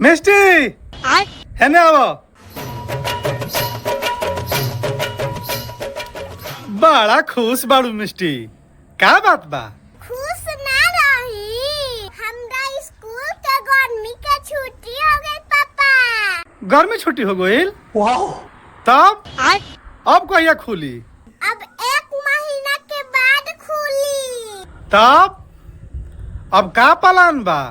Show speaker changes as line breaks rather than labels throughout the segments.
मिष्टी है ना वो बड़ा खुश बाड़ू मिष्टी, का बात बा?
खुश ना रही, हमरा स्कूल के गर्मी के छुट्टी हो गई पापा।
गर्मी छुट्टी हो गई?
वाओ।
तब अब कहिया खुली?
अब 1 महीना के बाद खुली।
तब अब का प्लान बा?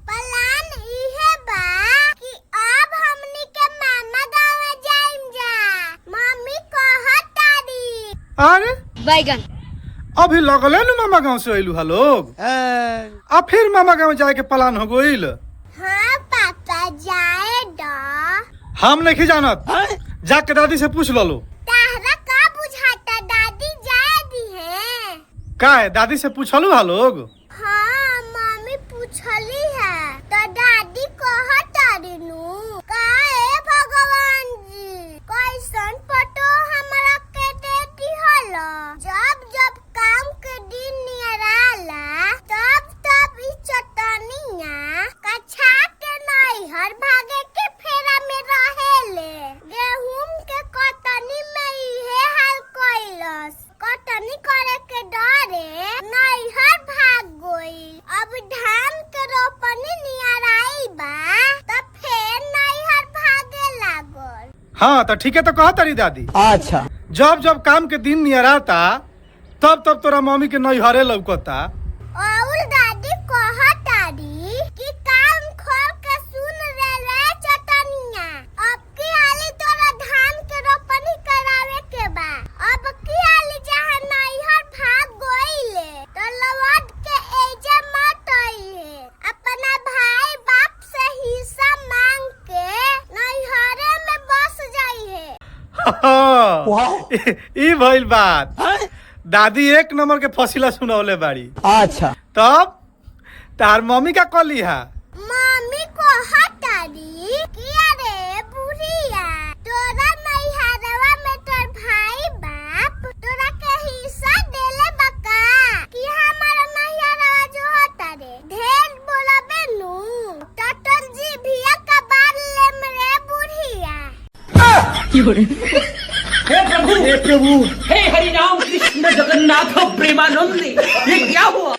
प्लान इहे बा कि अब हमनी के मामा गाँव जाइम जा। मम्मी कहत तारी।
अरे
बैगन
अभी लगले न मामा गाँव से अइलू हा लोग, अब फिर मामा गाँव जाए के प्लान हो गइल?
हाँ पापा जाए दा।
हम नहीं जानत, जाके दादी से पूछ लो।
ताहरा का बुझाता दादी जाए दी है?
का है दादी से पूछलू हा लोग?
हाँ मम्मी पूछली है तो दादी कहत तारी नु। का है भगवान जी, कैसन पटो हमरा के देती हलो। जब जब काम के दिन नियराला तब तब ई चटनिया कछा के नहीं हर भागे के फेरा में रहेले। गेहूं के कटनी में इहे हाल कइलस। कटनी करे के डरे नहीं हर भाग गई। अब धान के रोपनी नियराई बा तब फिर नहीं हर भागे लागल।
हाँ तो ठीक है, तो कहा तारी दादी।
अच्छा,
जब जब काम के दिन नियराता तब तब तोरा मम्मी के नैहरे लौकता।
और दादी कहत तारी कि कान खोल के सुन रे चटनिया। अब की हाली तोरा धान के रोपनी करावे के बा। अब की हाली जहाँ नैहर भाग गइले तो लौट के एजे मत आइहे। अपना भाई बाप से हिस्सा मांग के नैहरे में बस जाइहे।
ई भइल बात। दादी 1 नंबर के फसिला सुनौले बाड़ी।
अच्छा,
तब तार मम्मी का कली है?
मम्मी को हटारी कि अरे बुढ़िया तोरा नैहरवा में तोर भाई बाप तोरा के हिस्सा देले बका कि हमारा नैहरवा जो होता रे ढेर बोलबे नु टटल जी भिया का बाल ले मरे बुढ़िया।
हे प्रभु, हे हरि राम कृष्ण जगन्नाथ प्रेमानंद, ये क्या हुआ?